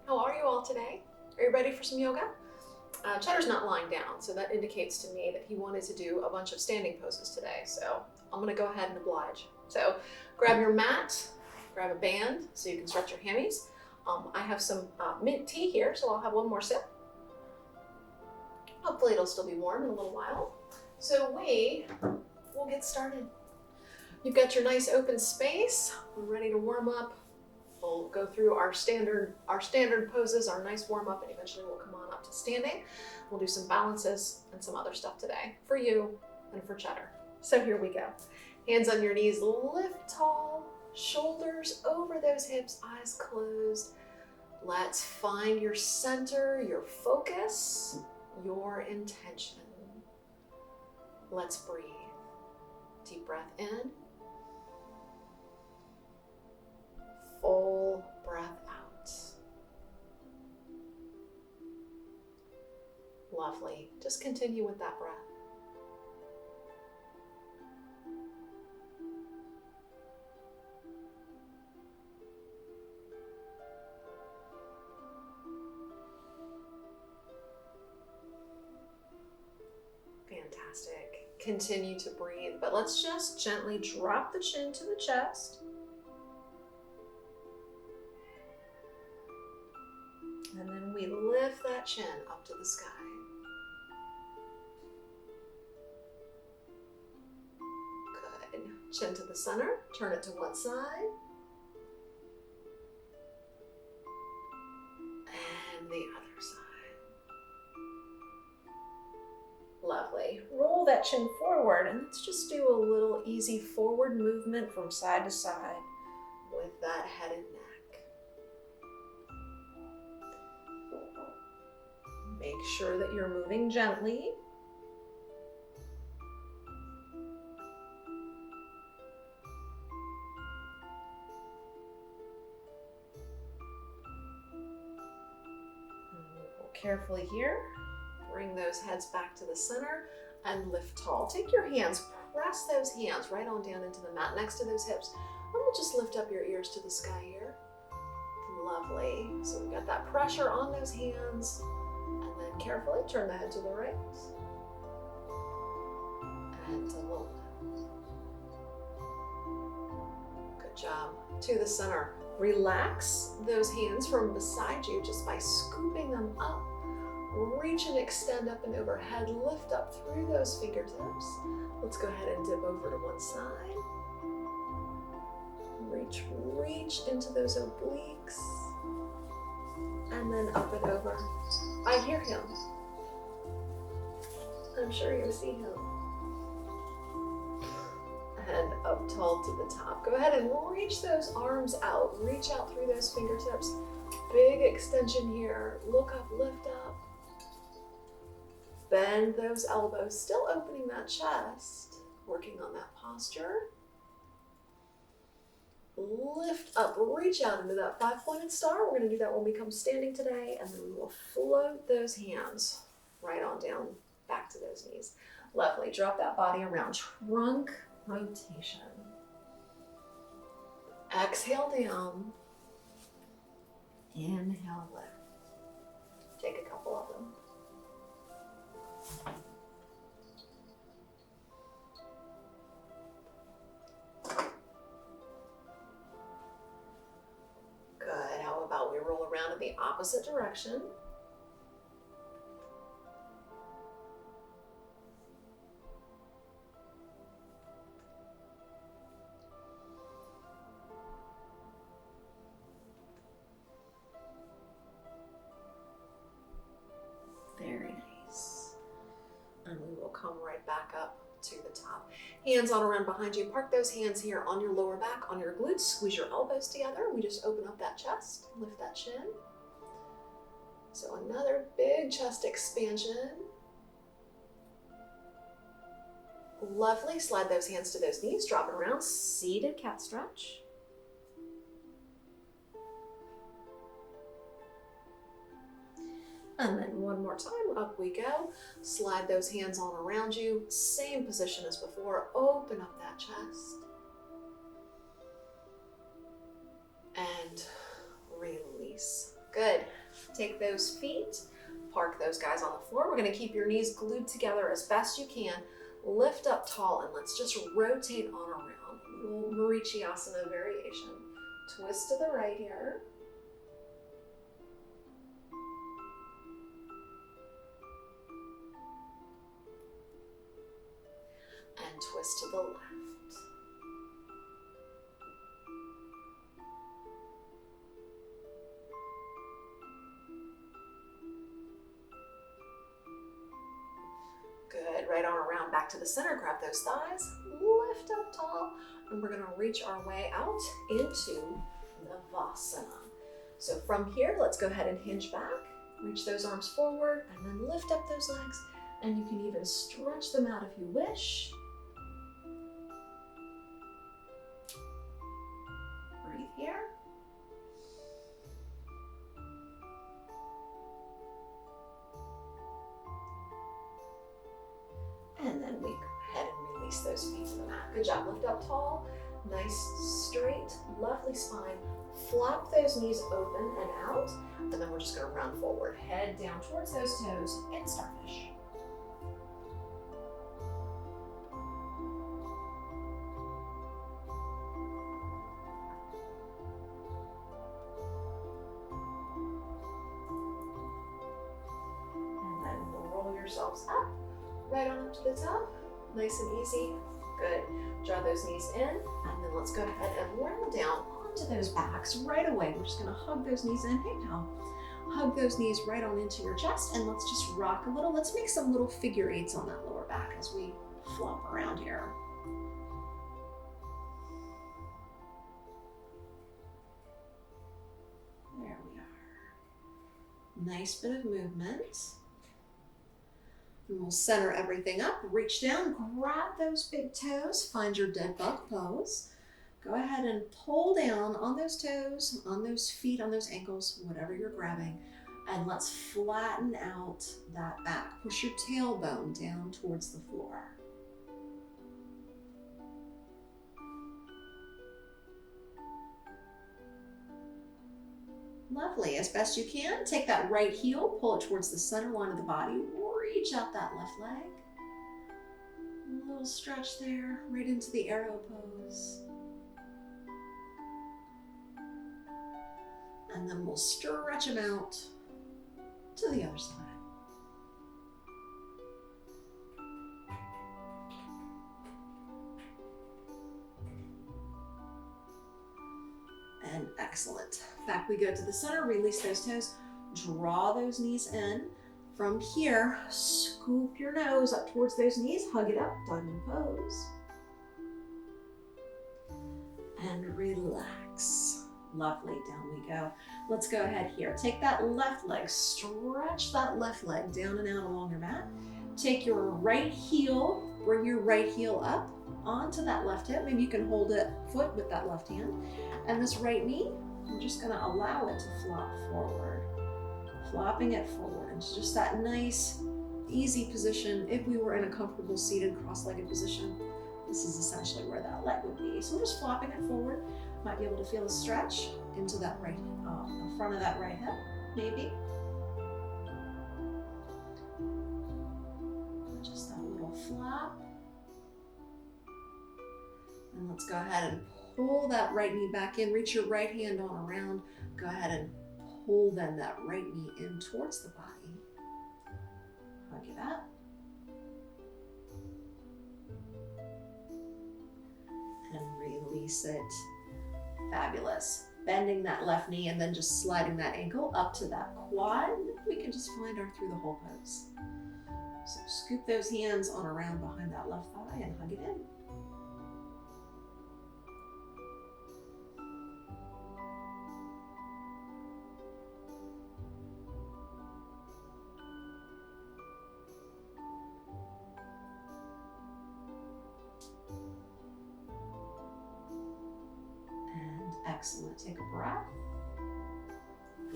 How are you all today? Are you ready for some yoga? Cheddar's not lying down, so that indicates to me that he wanted to do a bunch of standing poses today. So I'm gonna go ahead and oblige. So grab your mat, grab a band so you can stretch your hammies. I have some mint tea here, so I'll have one more sip. Hopefully it'll still be warm in a little while. So we'll get started. You've got your nice open space. We're ready to warm up. We'll go through our standard poses, our nice warm up, and eventually we'll come on up to standing. We'll do some balances and some other stuff today for you and for Cheddar. So here we go. Hands on your knees, lift tall, shoulders over those hips, eyes closed. Let's find your center, your focus, your intention. Let's breathe. Deep breath in. Full breath out. Lovely. Just continue with that breath. Fantastic. Continue to breathe, but let's just gently drop the chin to the chest. And then we lift that chin up to the sky. Good. Chin to the center. Turn it to one side. And the other side. Lovely. Roll that chin forward, and let's just do a little easy forward movement from side to side with that head and neck. Make sure that you're moving gently. Move carefully here. Bring those heads back to the center and lift tall. Take your hands, press those hands right on down into the mat next to those hips. And we'll just lift up your ears to the sky here. Lovely. So we've got that pressure on those hands. And then carefully turn the head to the right and to the left. Good job. To the center. Relax those hands from beside you just by scooping them up. Reach and extend up and overhead. Lift up through those fingertips. Let's go ahead and dip over to one side. Reach into those obliques. And then up and over. I hear him. I'm sure you see him. And up tall to the top. Go ahead and reach those arms out. Reach out through those fingertips. Big extension here. Look up, lift up. Bend those elbows, still opening that chest. Working on that posture. Lift up, reach out into that 5-pointed star. We're going to do that when we come standing today, and then we will float those hands right on down back to those knees. Lovely. Drop that body around. Trunk rotation. Exhale down. Inhale lift. Take a couple of them. Around in the opposite direction. Very nice. And we will come right back up to the top. Hands on around behind you. Park those hands here on your lower back, on your glutes. Squeeze your elbows together. We just open up that chest, lift that chin. So another big chest expansion. Lovely. Slide those hands to those knees. Drop it around. Seated cat stretch. And then one more time, up we go. Slide those hands on around you. Same position as before. Open up that chest. And release. Good. Take those feet, park those guys on the floor. We're gonna keep your knees glued together as best you can. Lift up tall and let's just rotate on around. A little Marichiasana variation. Twist to the right here. And twist to the left. Good, right arm around back to the center, grab those thighs, lift up tall, and we're gonna reach our way out into Navasana. So from here, let's go ahead and hinge back, reach those arms forward, and then lift up those legs, and you can even stretch them out if you wish. Breathe here. And then we go ahead and release those feet to the mat. Good job. Lift up tall, nice, straight, lovely spine. Flop those knees open and out. And then we're just going to round forward. Head down towards those toes and starfish. And then we'll roll yourselves up. Right on up to the top, nice and easy. Good. Draw those knees in, and then let's go ahead and round down onto those backs right away. We're just gonna hug those knees in. Hey pal. Hug those knees right on into your chest, and let's just rock a little. Let's make some little figure eights on that lower back as we flop around here. There we are. Nice bit of movement. And we'll center everything up, reach down, grab those big toes, find your dead bug pose. Go ahead and pull down on those toes, on those feet, on those ankles, whatever you're grabbing. And let's flatten out that back. Push your tailbone down towards the floor. Lovely. As best you can, take that right heel, pull it towards the center line of the body. Reach out that left leg. A little stretch there, right into the arrow pose. And then we'll stretch them out to the other side. And excellent. Back we go to the center, release those toes, draw those knees in. From here, scoop your nose up towards those knees, hug it up, diamond pose. And relax. Lovely, down we go. Let's go ahead here. Take that left leg, stretch that left leg down and out along your mat. Take your right heel, bring your right heel up onto that left hip. Maybe you can hold it foot with that left hand. And this right knee, we're just gonna allow it to flop forward. Flopping it forward into just that nice, easy position. If we were in a comfortable seated cross-legged position, this is essentially where that leg would be. So we're just flopping it forward. Might be able to feel a stretch into that right, the front of that right hip, maybe. Just that little flop. And let's go ahead and pull that right knee back in. Reach your right hand on around. Go ahead and pull then that right knee in towards the body. Hug it up. And release it. Fabulous. Bending that left knee and then just sliding that ankle up to that quad. We can just find our through the whole pose. So scoop those hands on around behind that left thigh and hug it in. Excellent. Take a breath.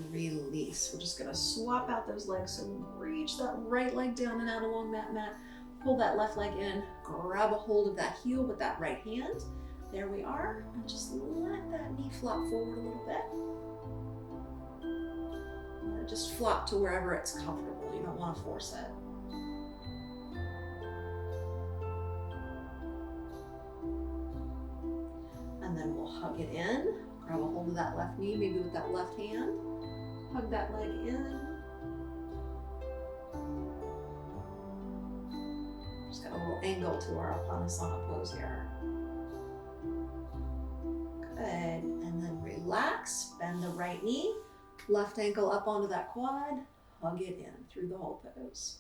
Release. We're just going to swap out those legs. So reach that right leg down and out along that mat. Pull that left leg in. Grab a hold of that heel with that right hand. There we are. And just let that knee flop forward a little bit. Just flop to wherever it's comfortable. You don't want to force it. And then we'll hug it in. Grab a hold of that left knee, maybe with that left hand. Hug that leg in. Just got a little angle to our Upanasana pose here. Good. And then relax. Bend the right knee. Left ankle up onto that quad. Hug it in through the whole pose.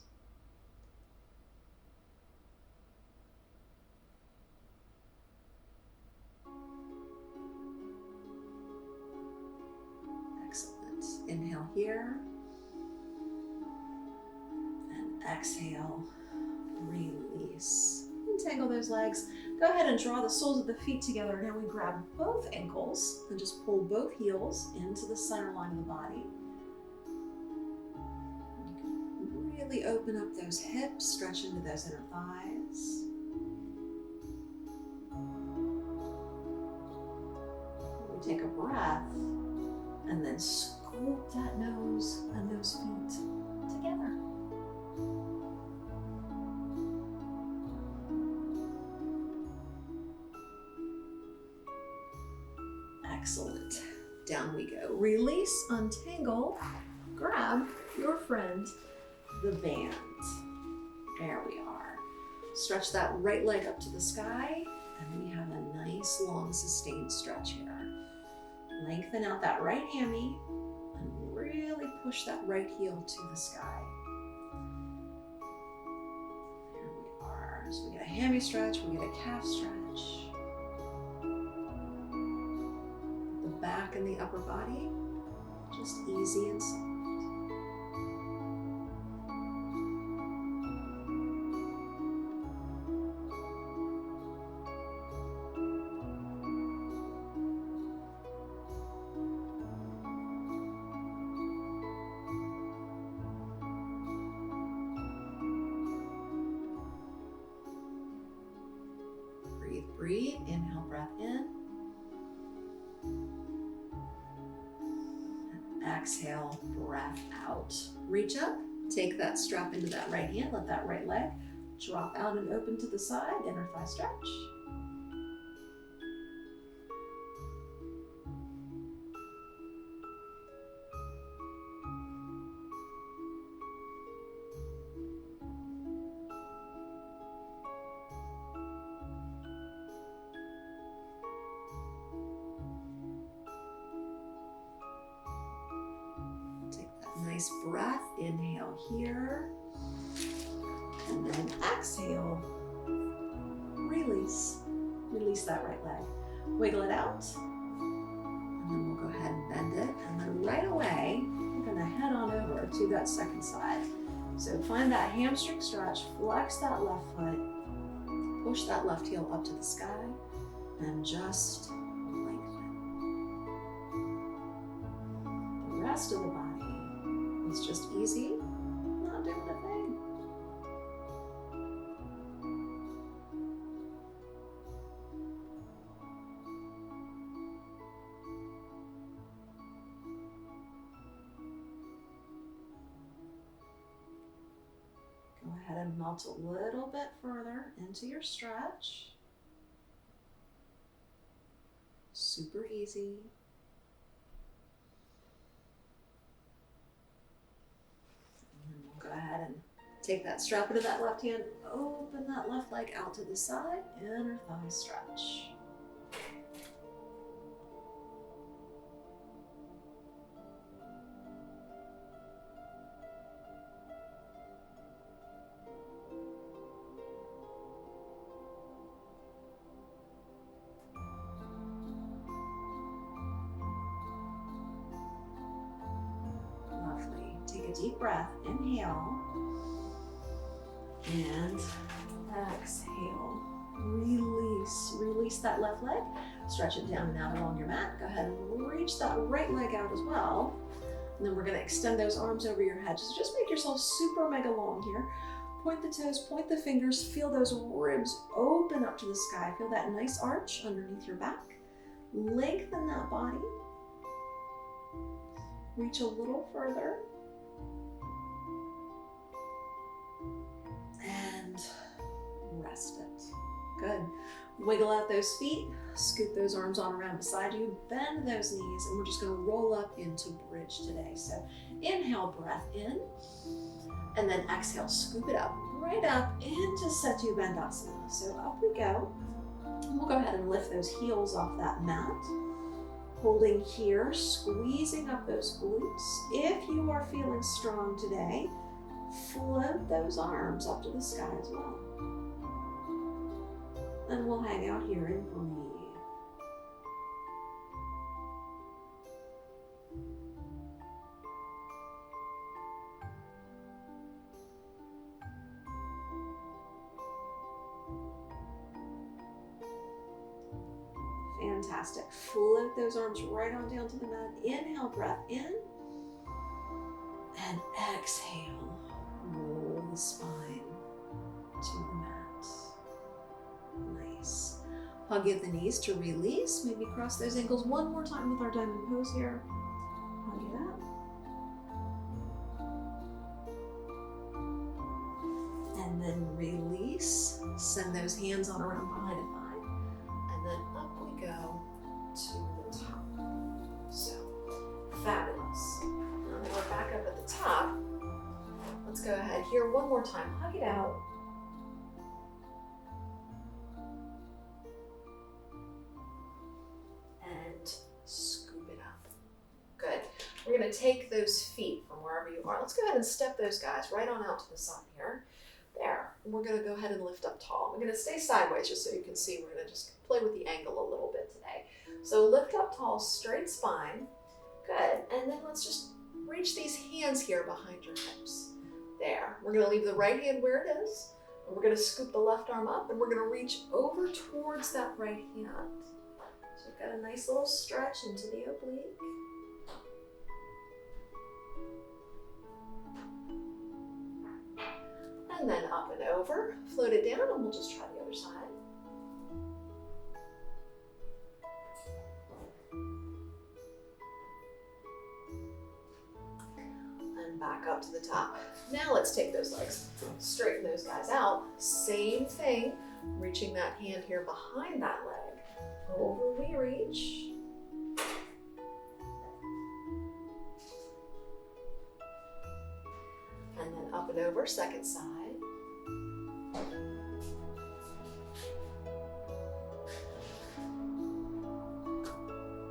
Excellent. Inhale here. And exhale. Release. Untangle those legs. Go ahead and draw the soles of the feet together. Now we grab both ankles and just pull both heels into the center line of the body. Really open up those hips, stretch into those inner thighs. We take a breath and then scoop that nose and those feet together. Excellent. Down we go. Release, untangle, grab your friend, the band. There we are. Stretch that right leg up to the sky, and we have a nice long sustained stretch here. Lengthen out that right hammy and really push that right heel to the sky. There we are. So we get a hammy stretch, we get a calf stretch. The back and the upper body, just easy and soft. Breathe, inhale, breath in. And exhale, breath out. Reach up, take that strap into that right hand, let that right leg drop out and open to the side, inner thigh stretch. Nice breath, inhale here, and then exhale, release. Release that right leg. Wiggle it out, and then we'll go ahead and bend it, and then right away, we're gonna head on over to that second side. So find that hamstring stretch, flex that left foot, push that left heel up to the sky, and just lengthen. The rest of the body, it's just easy, not doing a thing. Go ahead and melt a little bit further into your stretch. Super easy. Go ahead and take that strap into that left hand, open that left leg out to the side, inner thigh stretch. Lovely. Take a deep breath, inhale, and exhale. Release that left leg, stretch it down and out along your mat. Go ahead and reach that right leg out as well. And then we're gonna extend those arms over your head. So just make yourself super mega long here. Point the toes, point the fingers, feel those ribs open up to the sky. Feel that nice arch underneath your back. Lengthen that body. Reach a little further. And rest it. Good. Wiggle out those feet, scoop those arms on around beside you, bend those knees, and we're just gonna roll up into bridge today. So inhale, breath in, and then exhale, scoop it up, right up into Setu Bandhasana. So up we go. We'll go ahead and lift those heels off that mat. Holding here, squeezing up those glutes. If you are feeling strong today, float those arms up to the sky as well. And we'll hang out here and breathe. Fantastic. Float those arms right on down to the mat. Inhale, breath in. And exhale. Roll the spine to the mat. Nice. Hug at the knees to release. Maybe cross those ankles one more time with our diamond pose here. Hug it up. And then release. Send those hands on around behind a thigh. And then up we go to the top. So, fabulous. Now we're back up at the top. Let's go ahead here one more time. Hug it out. And scoop it up. Good. We're going to take those feet from wherever you are. Let's go ahead and step those guys right on out to the side here. There. And we're going to go ahead and lift up tall. I'm going to stay sideways just so you can see. We're going to just play with the angle a little bit today. So lift up tall, straight spine. Good. And then let's just reach these hands here behind your hips. There. We're going to leave the right hand where it is. And we're going to scoop the left arm up and we're going to reach over towards that right hand. So we've got a nice little stretch into the oblique. And then up and over. Float it down and we'll just try the other side. Back up to the top. Now let's take those legs, straighten those guys out. Same thing, reaching that hand here behind that leg. Over we reach. And then up and over, second side.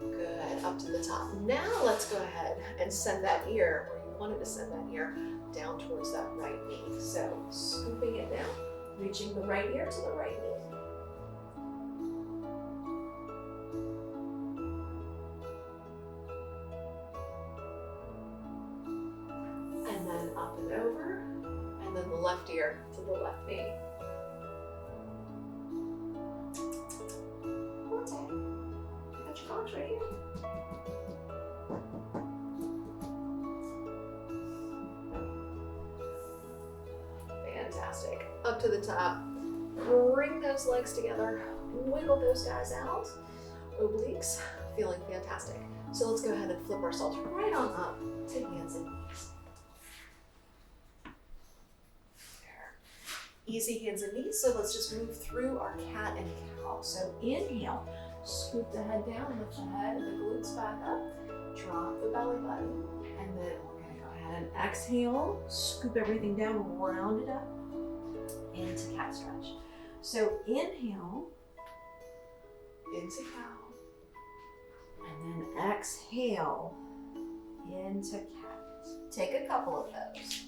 Good, up to the top. Now let's go ahead and send that ear wanted to send that ear down towards that right knee. So scooping it down, reaching the right ear to the right knee. And then up and over, and then the left ear to the left knee. Montag, you got your box right here. Fantastic. Up to the top. Bring those legs together. Wiggle those guys out. Obliques. Feeling fantastic. So let's go ahead and flip ourselves right on up to hands and knees. There. Easy hands and knees. So let's just move through our cat and cow. So inhale. Scoop the head down, lift the head and the glutes back up. Drop the belly button. And then we're going to go ahead and exhale. Scoop everything down, round it up into cat stretch. So inhale into cow. And then exhale into cat. Take a couple of those.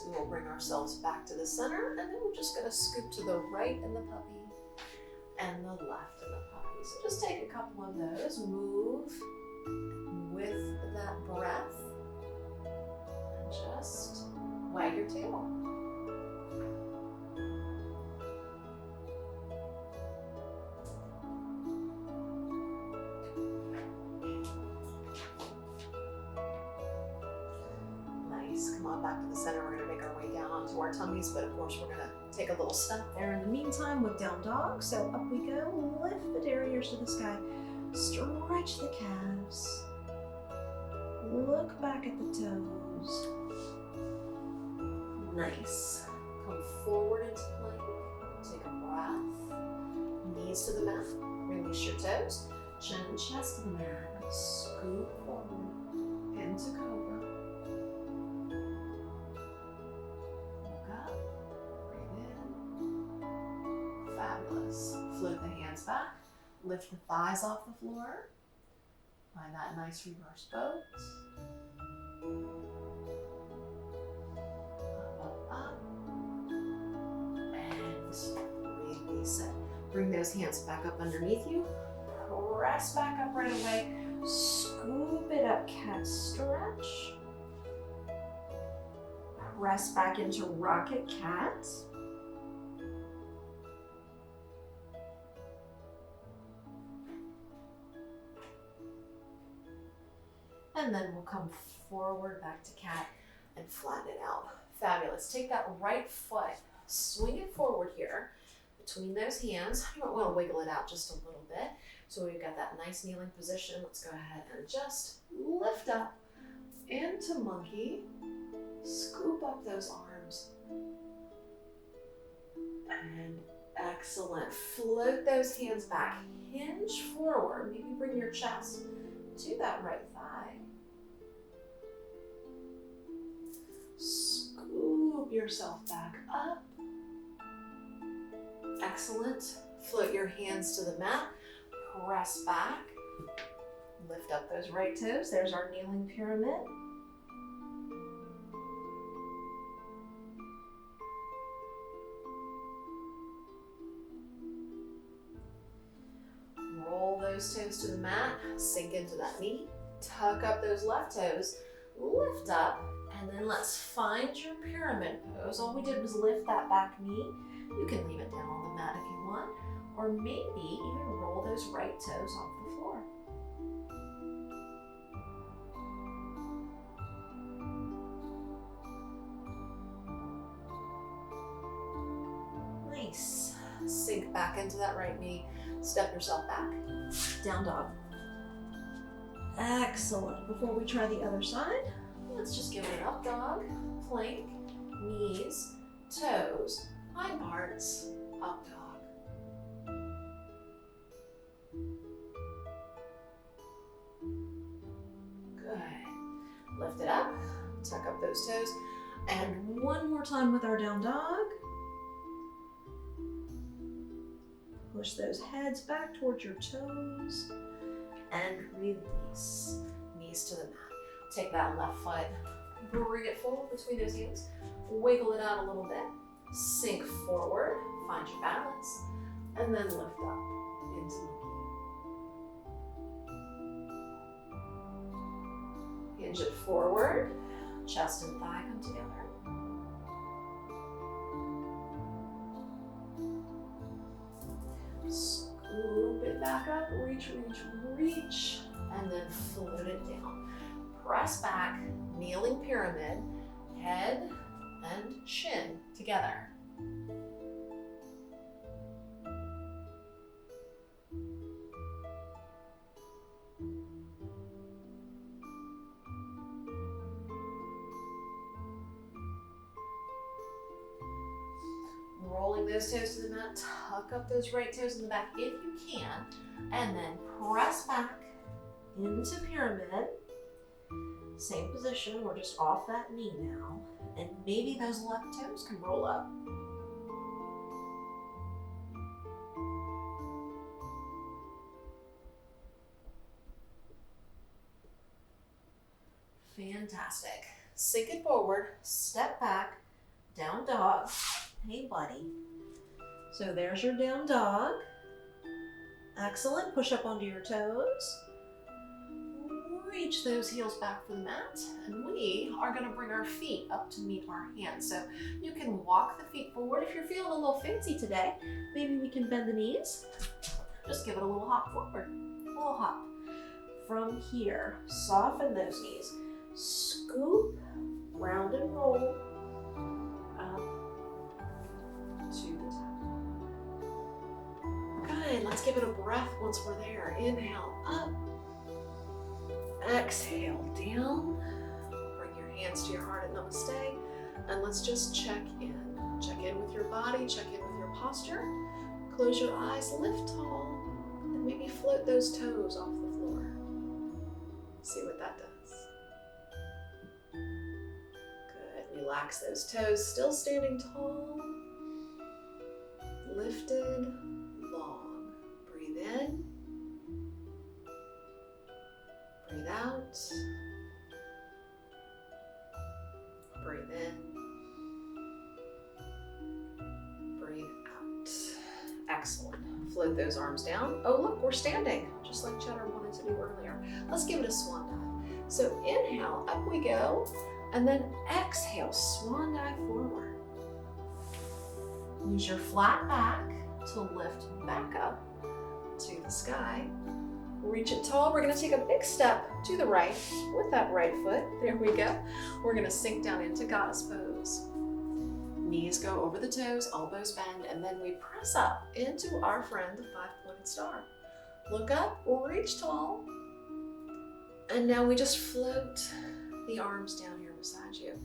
We will bring ourselves back to the center, and then we're just going to scoop to the right in the puppy and the left in the puppy. So just take a couple of those, move with that breath, and just wag your tail. tummies, but of course we're gonna take a little step. There in the meantime with down dog. So up we go, lift the derrieres to the sky, stretch the calves, look back at the toes. Nice. Come forward into plank, take a breath, knees to the mat, release your toes, chin and chest to the mat, scoop forward into cobra. Look up, breathe in, fabulous. Float the hands back, lift the thighs off the floor, find that nice reverse boat. Up, and release it. Bring those hands back up underneath you, press back up right away, scoop it up, cat stretch, press back into rocket cat. And then we'll come forward back to cat and flatten it out. Fabulous. Take that right foot, swing it forward here between those hands. You might want to wiggle it out just a little bit. So we've got that nice kneeling position. Let's go ahead and just lift up into monkey. Scoop up those arms. And excellent. Float those hands back. Hinge forward. Maybe bring your chest to that right thigh. Scoop yourself back up. Excellent. Float your hands to the mat. Press back. Lift up those right toes. There's our kneeling pyramid. Roll those toes to the mat. Sink into that knee. Tuck up those left toes. Lift up. And then let's find your pyramid pose. All we did was lift that back knee. You can leave it down on the mat if you want, or maybe even roll those right toes off the floor. Nice. Sink back into that right knee. Step yourself back. Down dog. Excellent. Before we try the other side, let's just give it an up dog, plank, knees, toes, hind parts, up dog. Good. Lift it up, tuck up those toes, and one more time with our down dog. Push those heads back towards your toes, and release. Knees to the mat. Take that left foot, bring it forward between those hands, wiggle it out a little bit, sink forward, find your balance, and then lift up into monkey. Hinge it forward, chest and thigh come together. Scoop it back up, reach, reach, reach, and then float it down. Press back, kneeling pyramid, head and chin together. Rolling those toes to the mat, tuck up those right toes in the back if you can, and then press back into pyramid. Same position, we're just off that knee now, and maybe those left toes can roll up. Fantastic. Sink it forward, step back, down dog. Hey buddy. So there's your down dog. Excellent. Push up onto your toes. Reach those heels back for the mat, and we are going to bring our feet up to meet our hands. So you can walk the feet forward. If you're feeling a little fancy today, maybe we can bend the knees. Just give it a little hop forward, a little hop. From here, soften those knees. Scoop, round and roll, up to the toe. Good, let's give it a breath once we're there. Inhale, up. Exhale, down. Bring your hands to your heart at namaste. And let's just check in. Check in with your body, check in with your posture. Close your eyes, lift tall, and maybe float those toes off the floor. See what that does. Good, relax those toes, still standing tall. Lifted, long. Breathe in. Breathe out. Breathe in. Breathe out. Excellent. Float those arms down. Oh, look, we're standing, just like Cheddar wanted to do earlier. Let's give it a swan dive. So inhale, up we go, and then exhale, swan dive forward. Use your flat back to lift back up to the sky. Reach it tall. We're gonna take a big step to the right with that right foot. There we go. We're gonna sink down into goddess pose. Knees go over the toes, elbows bend, and then we press up into our friend, the five-pointed star. Look up, reach tall, and now we just float the arms down here beside you.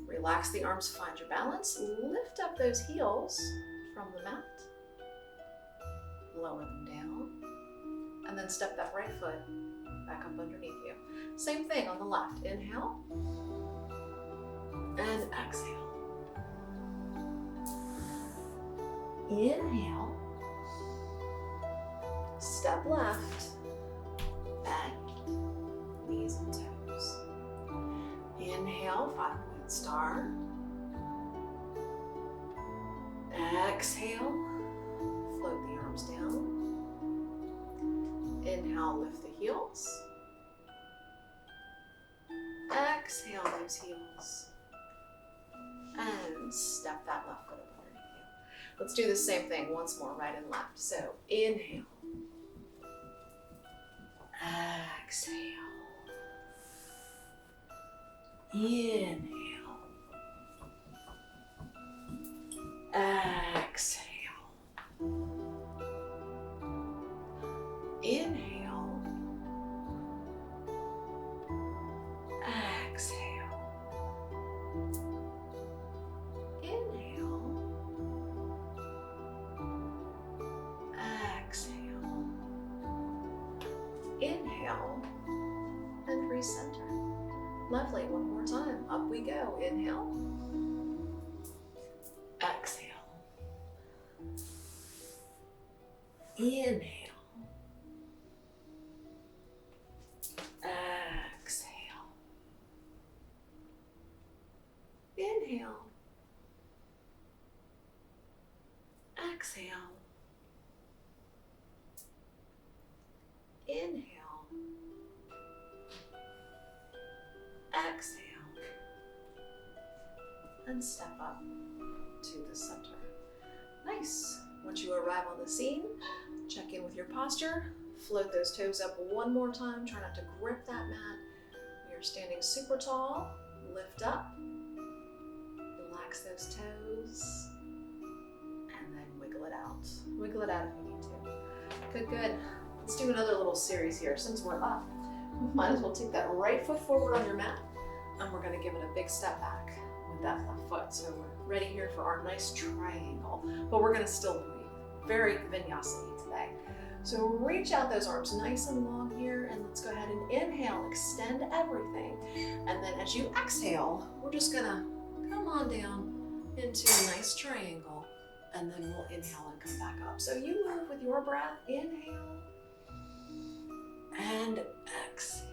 Relax the arms, find your balance, lift up those heels from the mat, lower them down, and then step that right foot back up underneath you. Same thing on the left. Inhale and exhale. Inhale, step left, bend, knees and toes. Inhale, five-pointed star. Exhale, float the arms down. Inhale, lift the heels. Exhale those heels. And step that left foot up underneath you. Let's do the same thing once more, right and left. So inhale. Exhale. Inhale. Exhale. Inhale. Exhale. Inhale. Exhale. Inhale. And recenter. Lovely. One more time. Up we go. Inhale. Exhale. Inhale. Exhale. Inhale. Exhale. Inhale. Exhale. And step up to the center. Nice. Once you arrive on the scene, check in with your posture. Float those toes up one more time. Try not to grip that mat. We are standing super tall. Lift up. Relax those toes. And then wiggle it out. Wiggle it out if you need to. Good, good. Let's do another little series here. Since we're up, might as well take that right foot forward on your mat. And we're going to give it a big step back with that left foot. So we're ready here for our nice triangle. But we're going to still breathe. Very vinyasa-y today. So reach out those arms nice and long here, and let's go ahead and inhale, extend everything. And then as you exhale, we're just gonna come on down into a nice triangle, and then we'll inhale and come back up. So you move with your breath, inhale, and exhale.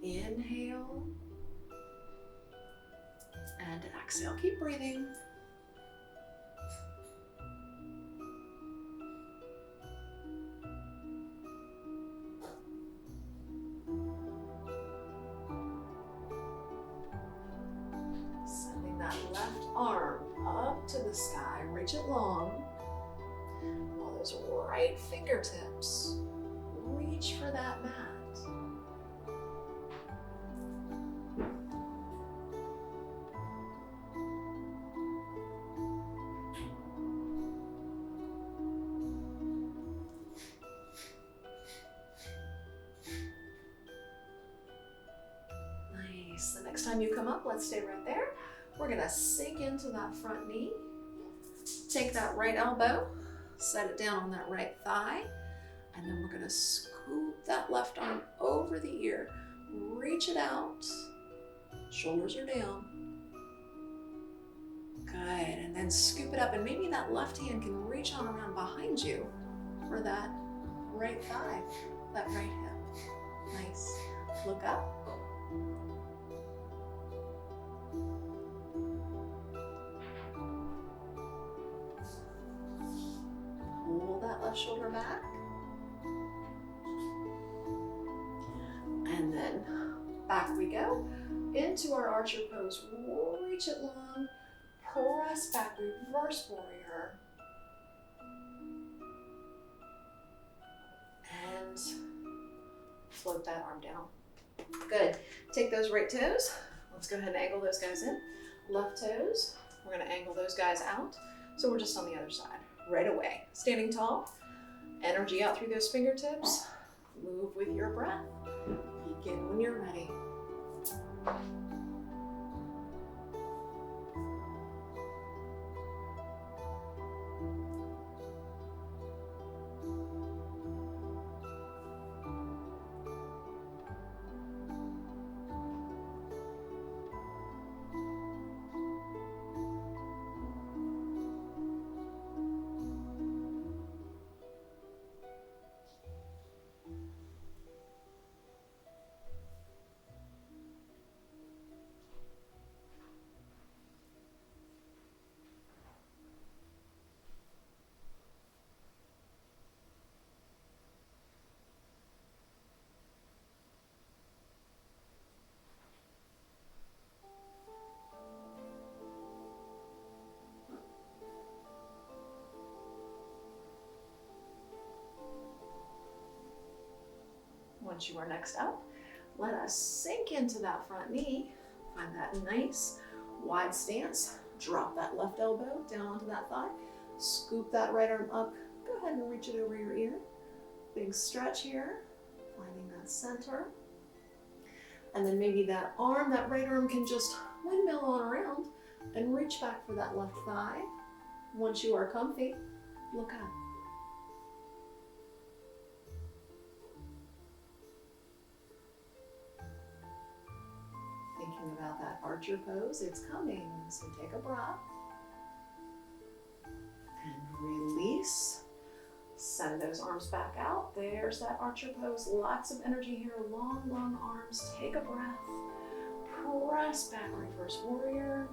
Inhale, and exhale. Keep breathing. Left arm up to the sky, reach it long. While those right fingertips reach for that mat. time you come up, let's stay right there. We're gonna sink into that front knee. Take that right elbow, set it down on that right thigh, and then we're gonna scoop that left arm over the ear. Reach it out, shoulders are down. Good, and then scoop it up, and maybe that left hand can reach on around behind you for that right thigh, that right hip. Nice. Look up. Pull that left shoulder back. And then back we go into our archer pose. Reach it long, press back, reverse warrior. And float that arm down. Good. Take those right toes. Let's go ahead and angle those guys in. Left toes, we're gonna angle those guys out. So we're just on the other side, right away. Standing tall, energy out through those fingertips. Move with your breath. Begin when you're ready. Once you are next up, let us sink into that front knee. Find that nice wide stance. Drop that left elbow down onto that thigh. Scoop that right arm up. Go ahead and reach it over your ear. Big stretch here, finding that center. And then maybe that arm, that right arm can just windmill on around and reach back for that left thigh. Once you are comfy, look up. Thinking about that archer pose, it's coming. So take a breath and release. Send those arms back out. There's that archer pose. Lots of energy here. Long, long arms. Take a breath. Press back, reverse warrior.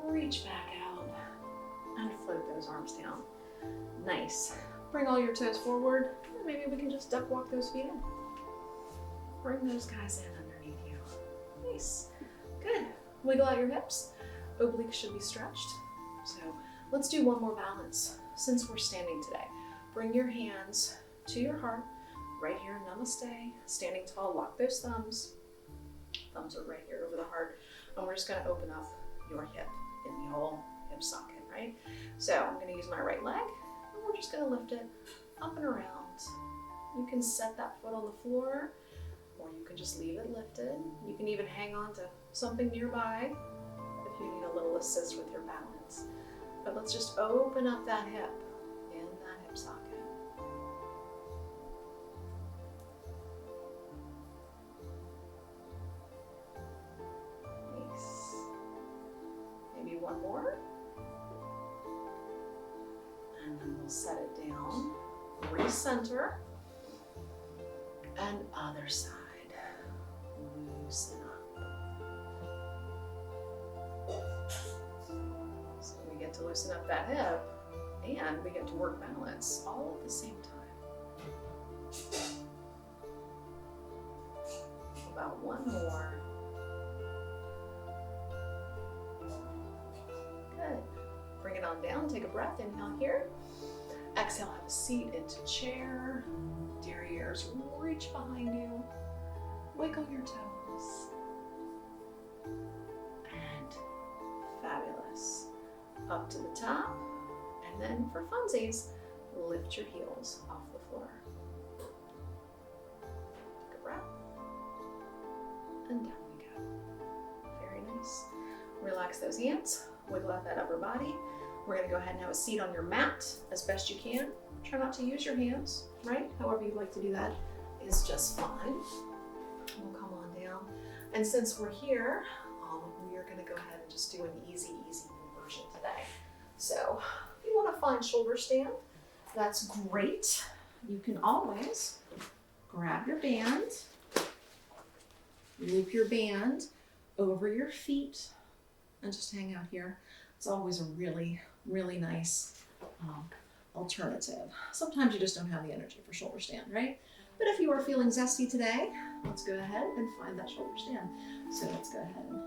Reach back out and float those arms down. Nice. Bring all your toes forward. Maybe we can just duck walk those feet in. Bring those guys in underneath you. Nice. Good. Wiggle out your hips. Obliques should be stretched. So let's do one more balance since we're standing today. Bring your hands to your heart. Right here, namaste. Standing tall, lock those thumbs. Thumbs are right here over the heart. And we're just gonna open up your hip in the whole hip socket, right? So I'm gonna use my right leg and we're just gonna lift it up and around. You can set that foot on the floor or you can just leave it lifted. You can even hang on to something nearby if you need a little assist with your balance. But let's just open up that hip in that hip socket. Nice. Maybe one more. And then we'll set it down. Recenter. And other side. Loosen up. So we get to loosen up that hip and we get to work balance all at the same time. About one more. Good. Bring it on down, take a breath, inhale here. Exhale, have a seat into chair. Derrieres, reach behind you. Wiggle your toes. And fabulous. Up to the top. And then for funsies, lift your heels off the floor. Take a breath. And down we go. Very nice. Relax those hands. Wiggle out that upper body. We're going to go ahead and have a seat on your mat as best you can. Try not to use your hands, right? However you like to do that is just fine. We'll come on down. And since we're here, we are going to go ahead and just do an easy version today. So if you want to find shoulder stand, that's great. You can always grab your band, loop your band over your feet, and just hang out here. It's always a really nice alternative. Sometimes you just don't have the energy for shoulder stand, right? But if you are feeling zesty today, let's go ahead and find that shoulder stand. So let's go ahead and,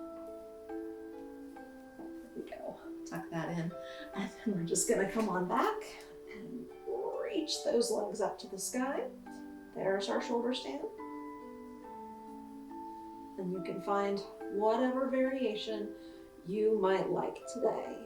there we go, tuck that in. And then we're just gonna come on back and reach those legs up to the sky. There's our shoulder stand. And you can find whatever variation you might like today.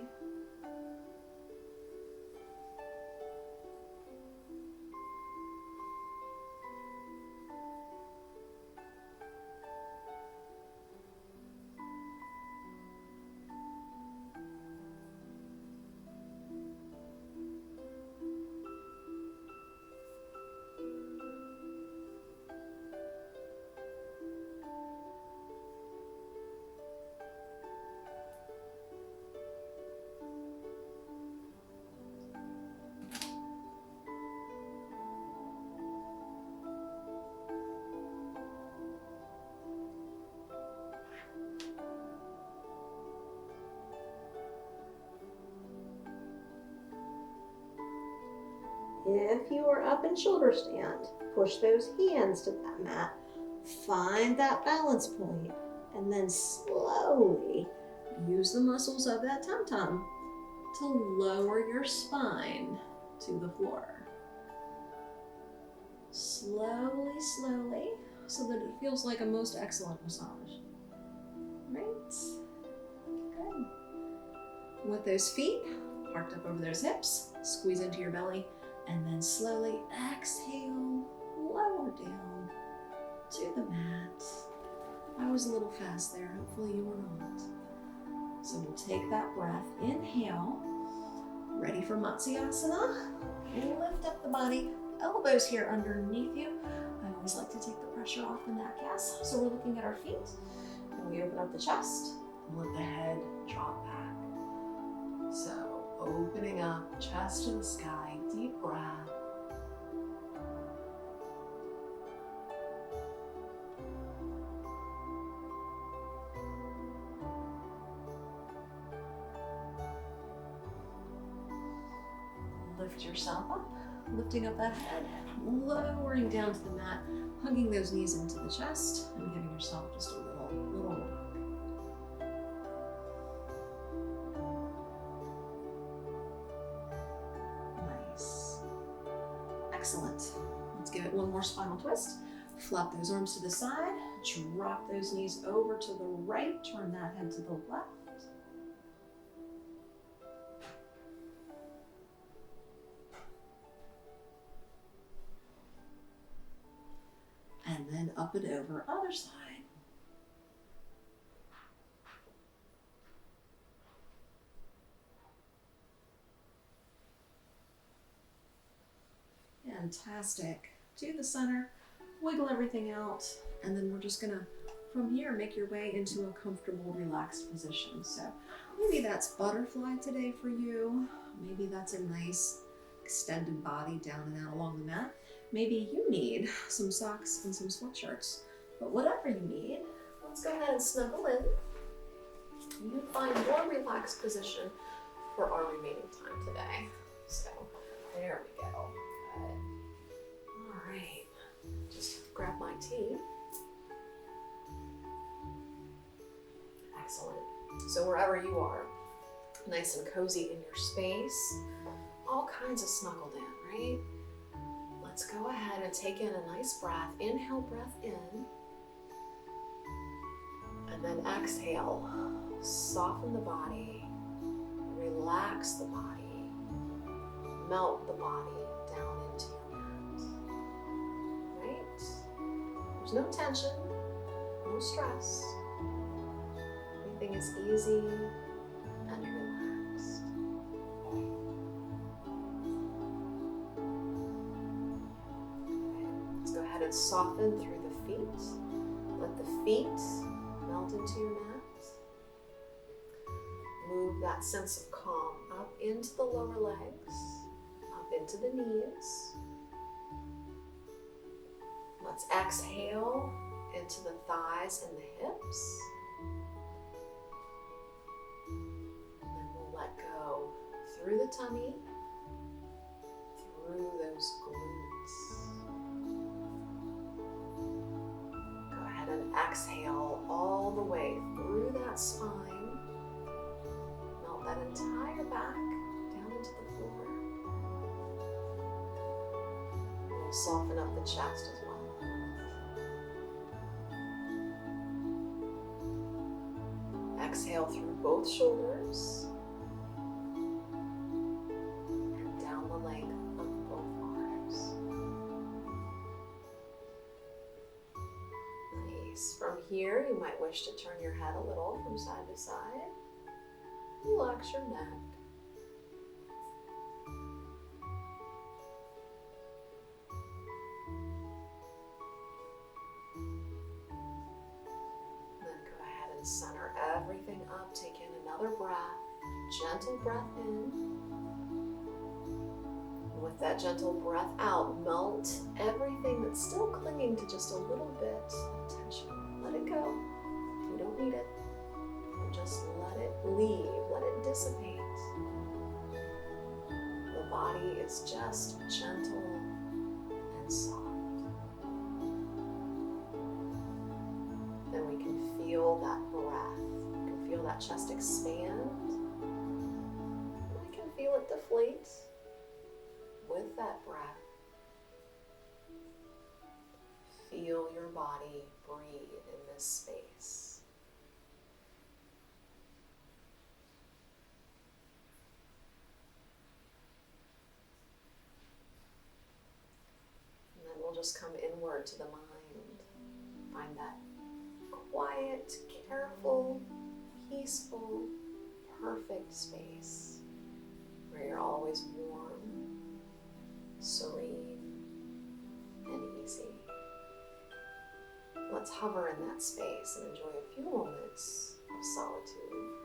If you are up in shoulder stand, push those hands to that mat, find that balance point, and then slowly use the muscles of that tum-tum to lower your spine to the floor. Slowly, so that it feels like a most excellent massage. Right? Good. With those feet parked up over those hips, squeeze into your belly, and then slowly exhale, lower down to the mat. I was a little fast there, hopefully you were not. So we'll take that breath, inhale, ready for Matsyasana. Lift up the body, elbows here underneath you. I always like to take the pressure off the neck, yes? So we're looking at our feet, and we open up the chest, and let the head drop back. So opening up, chest to the sky, deep breath. Lift yourself up, lifting up that head, lowering down to the mat, hugging those knees into the chest, and giving yourself just a little rock. Nice. Excellent. Let's give it one more spinal twist. Flop those arms to the side, drop those knees over to the right, turn that head to the left. And then up and over, other side. Fantastic. To the center, wiggle everything out, and then we're just gonna, from here, make your way into a comfortable, relaxed position. So maybe that's butterfly today for you. Maybe that's a nice extended body down and out along the mat. Maybe you need some socks and some sweatshirts, but whatever you need, let's go ahead and snuggle in. You find your relaxed position for our remaining time today. So there we go. All right, just grab my tea. Excellent. So wherever you are, nice and cozy in your space, all kinds of snuggled in, right? Let's go ahead and take in a nice breath. Inhale, breath in. And then exhale. Soften the body. Relax the body. Melt the body. There's no tension, no stress. Everything is easy and relaxed. Let's go ahead and soften through the feet. Let the feet melt into your mat. Move that sense of calm up into the lower legs, up into the knees. Let's exhale into the thighs and the hips. And then we'll let go through the tummy, through those glutes. Go ahead and exhale all the way through that spine. Melt that entire back down into the floor. We'll soften up the chest as well. Exhale through both shoulders and down the length of both arms. Nice. From here, you might wish to turn your head a little from side to side. Relax your neck. Center everything up. Take in another breath. Gentle breath in. And with that gentle breath out, melt everything that's still clinging to just a little bit of tension. Let it go. You don't need it. Just let it leave. Let it dissipate. The body is just gentle and soft. Then we can feel that breath. We can feel that chest expand. We can feel it deflate with that breath. Feel your body breathe in this space. And then we'll just come inward to the mind. Find that quiet, careful, peaceful, perfect space where you're always warm, serene, and easy. Let's hover in that space and enjoy a few moments of solitude.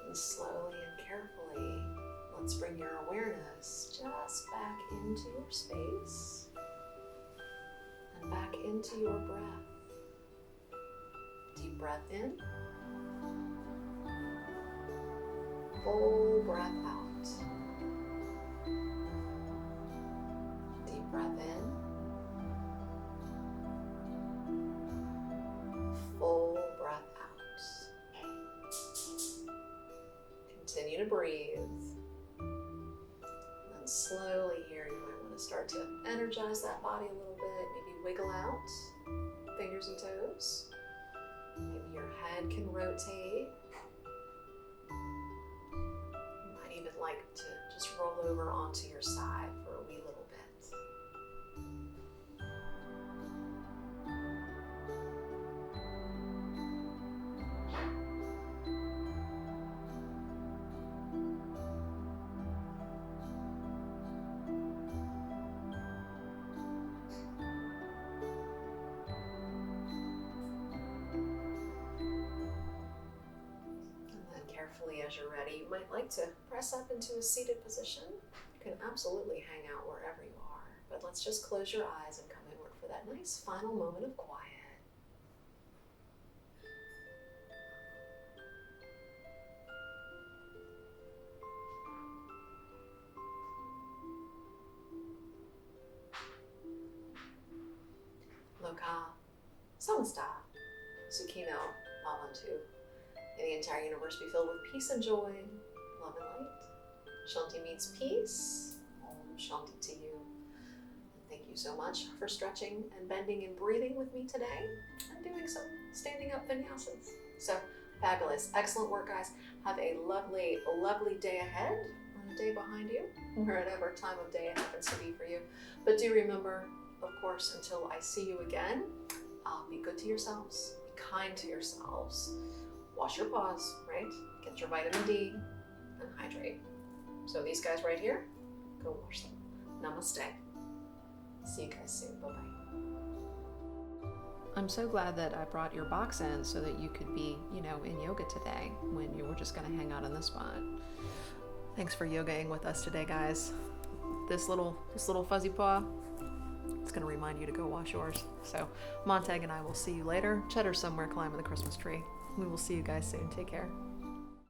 And slowly and carefully, let's bring your awareness just back into your space and back into your breath. Deep breath in, full breath out. Deep breath in, full breath out. to breathe. And then slowly here, you might want to start to energize that body a little bit. Maybe wiggle out fingers and toes. Maybe your head can rotate. You might even like to just roll over onto your side for a wee little bit. Carefully, as you're ready, you might like to press up into a seated position. You can absolutely hang out wherever you are, but let's just close your eyes and come inward for that nice final moment of quiet. Loka, Samasta, Sukhino, Bhavantu. May the entire universe be filled with peace and joy, love and light. Shanti means peace. Om Shanti to you. And thank you so much for stretching and bending and breathing with me today and doing some standing up vinyasas. So fabulous. Excellent work, guys. Have a lovely, lovely day ahead and a day behind you, wherever time of day it happens to be for you. But do remember, of course, until I see you again, be good to yourselves, be kind to yourselves. Wash your paws, right? Get your vitamin D and hydrate. So these guys right here, go wash them. Namaste. See you guys soon. Bye-bye. I'm so glad that I brought your box in so that you could be, in yoga today when you were just going to hang out in this spot. Thanks for yogaing with us today, guys. This little fuzzy paw, it's going to remind you to go wash yours. So Montag and I will see you later. Cheddar's somewhere climbing the Christmas tree. We will see you guys soon. Take care.